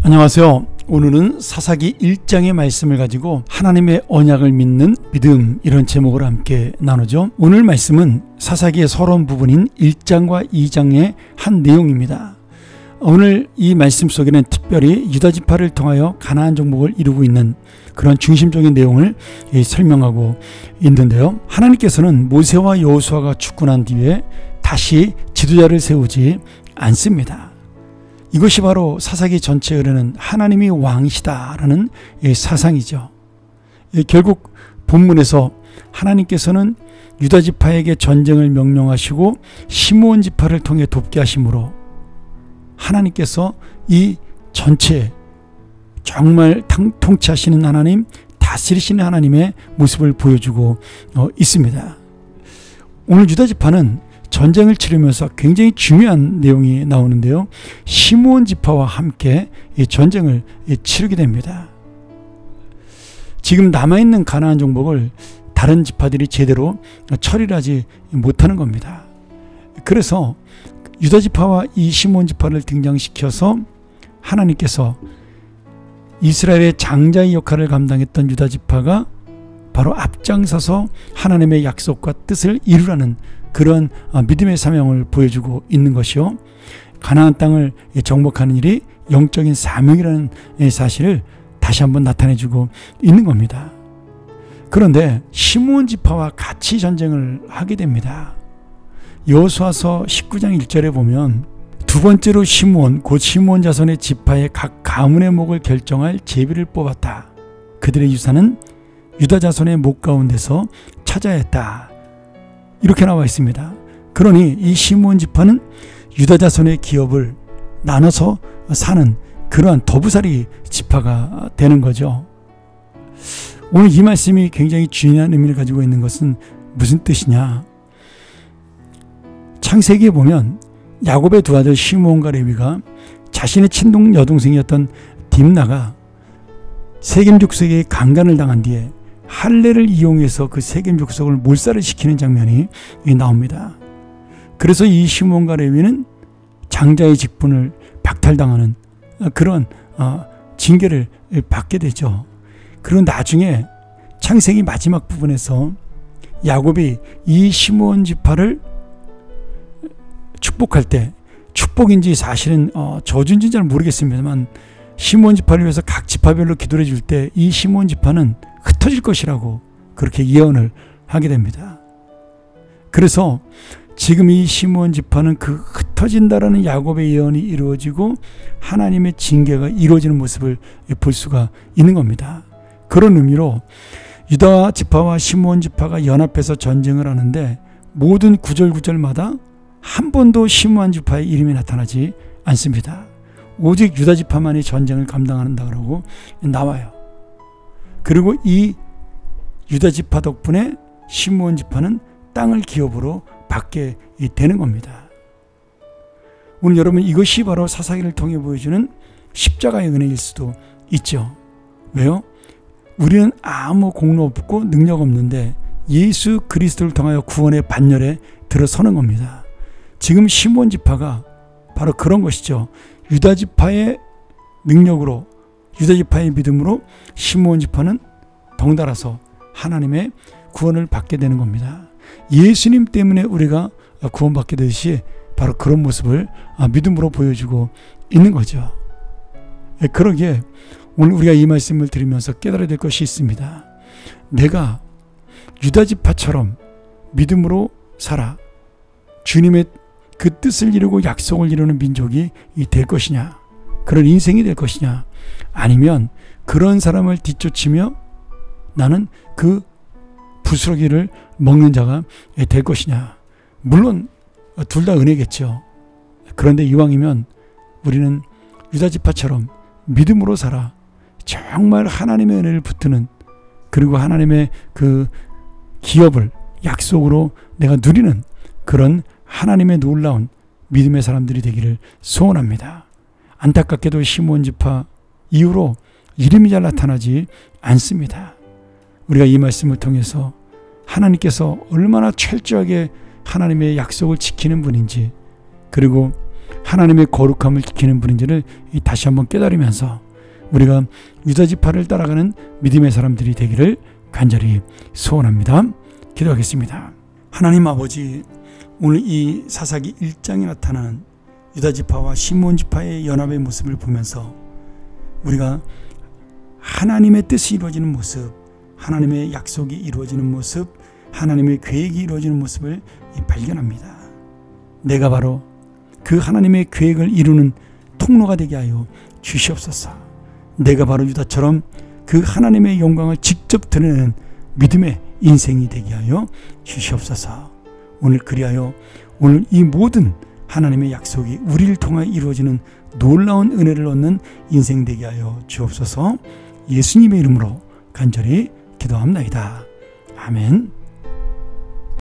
안녕하세요. 오늘은 사사기 1장의 말씀을 가지고 하나님의 언약을 믿는 믿음, 이런 제목으로 함께 나누죠. 오늘 말씀은 사사기의 서론 부분인 1장과 2장의 한 내용입니다. 오늘 이 말씀 속에는 특별히 유다지파를 통하여 가나안 정복을 이루고 있는 그런 중심적인 내용을 설명하고 있는데요. 하나님께서는 모세와 여호수아가 죽고 난 뒤에 다시 지도자를 세우지 않습니다. 이것이 바로 사사기 전체에 흐르는 하나님이 왕이시다라는 사상이죠. 결국 본문에서 하나님께서는 유다지파에게 전쟁을 명령하시고 시므온 지파를 통해 돕게 하심으로 하나님께서 이 전체 정말 통치하시는 하나님, 다스리시는 하나님의 모습을 보여주고 있습니다. 오늘 유다지파는 전쟁을 치르면서 굉장히 중요한 내용이 나오는데요. 시므온 지파와 함께 이 전쟁을 치르게 됩니다. 지금 남아있는 가나안 정복을 다른 지파들이 제대로 처리를 하지 못하는 겁니다. 그래서 유다지파와 이 시므온 지파를 등장시켜서 하나님께서 이스라엘의 장자의 역할을 감당했던 유다지파가 바로 앞장서서 하나님의 약속과 뜻을 이루라는 그런 믿음의 사명을 보여주고 있는 것이요, 가나안 땅을 정복하는 일이 영적인 사명이라는 사실을 다시 한번 나타내주고 있는 겁니다. 그런데 시므온 지파와 같이 전쟁을 하게 됩니다. 여호수아서 19장 1절에 보면 두 번째로 시므온 곧 시므온 자손의 지파의 각 가문의 목을 결정할 제비를 뽑았다. 그들의 유산은 유다 자손의 목 가운데서 찾아야 했다. 이렇게 나와 있습니다. 그러니 이 시므온 지파는 유다 자손의 기업을 나눠서 사는 그러한 더부살이 지파가 되는 거죠. 오늘 이 말씀이 굉장히 중요한 의미를 가지고 있는 것은 무슨 뜻이냐? 창세기에 보면 야곱의 두 아들 시므온과 레위가 자신의 친동 여동생이었던 딥나가 세겜 족속에게 강간을 당한 뒤에 할례를 이용해서 그 세겜 족속을 몰살을 시키는 장면이 나옵니다. 그래서 이 시므온과 레위는 장자의 직분을 박탈당하는 그런 징계를 받게 되죠. 그리고 나중에 창세기 마지막 부분에서 야곱이 이 시므온 지파를 축복할 때, 축복인지 사실은 저주인지는 잘 모르겠습니다만, 시므온 지파를 위해서 각 지파별로 기도를 해줄 때 이 시므온 지파는 흩어질 것이라고 그렇게 예언을 하게 됩니다. 그래서 지금 이 시므온 지파는 그 흩어진다라는 야곱의 예언이 이루어지고 하나님의 징계가 이루어지는 모습을 볼 수가 있는 겁니다. 그런 의미로 유다 지파와 시므온 지파가 연합해서 전쟁을 하는데 모든 구절구절마다 한 번도 시므온 지파의 이름이 나타나지 않습니다. 오직 유다 지파만이 전쟁을 감당한다고 나와요. 그리고 이 유다 지파 덕분에 시므온 지파는 땅을 기업으로 받게 되는 겁니다. 오늘 여러분, 이것이 바로 사사기를 통해 보여주는 십자가의 은혜일 수도 있죠. 왜요? 우리는 아무 공로 없고 능력 없는데 예수 그리스도를 통하여 구원의 반열에 들어서는 겁니다. 지금 시므온 지파가 바로 그런 것이죠. 유다 지파의 능력으로, 유다 지파의 믿음으로 시므온 지파는 덩달아서 하나님의 구원을 받게 되는 겁니다. 예수님 때문에 우리가 구원받게 되듯이 바로 그런 모습을 믿음으로 보여주고 있는 거죠. 그러기에 오늘 우리가 이 말씀을 들으면서 깨달아야 될 것이 있습니다. 내가 유다 지파처럼 믿음으로 살아 주님의 그 뜻을 이루고 약속을 이루는 민족이 될 것이냐, 그런 인생이 될 것이냐, 아니면 그런 사람을 뒤쫓으며 나는 그 부스러기를 먹는 자가 될 것이냐. 물론 둘 다 은혜겠죠. 그런데 이왕이면 우리는 유다지파처럼 믿음으로 살아 정말 하나님의 은혜를 붙드는, 그리고 하나님의 그 기업을 약속으로 내가 누리는 그런 하나님의 놀라운 믿음의 사람들이 되기를 소원합니다. 안타깝게도 시므온 지파 이후로 이름이 잘 나타나지 않습니다. 우리가 이 말씀을 통해서 하나님께서 얼마나 철저하게 하나님의 약속을 지키는 분인지, 그리고 하나님의 거룩함을 지키는 분인지를 다시 한번 깨달으면서 우리가 유다지파를 따라가는 믿음의 사람들이 되기를 간절히 소원합니다. 기도하겠습니다. 하나님 아버지, 오늘 이 사사기 1장에 나타나는 유다지파와 시몬지파의 연합의 모습을 보면서 우리가 하나님의 뜻이 이루어지는 모습, 하나님의 약속이 이루어지는 모습, 하나님의 계획이 이루어지는 모습을 발견합니다. 내가 바로 그 하나님의 계획을 이루는 통로가 되게 하여 주시옵소서. 내가 바로 유다처럼 그 하나님의 영광을 직접 드러내는 믿음의 인생이 되게 하여 주시옵소서. 오늘 그리하여 오늘 이 모든 하나님의 약속이 우리를 통하여 이루어지는 놀라운 은혜를 얻는 인생 되게 하여 주옵소서. 예수님의 이름으로 간절히 기도합니다. 아멘.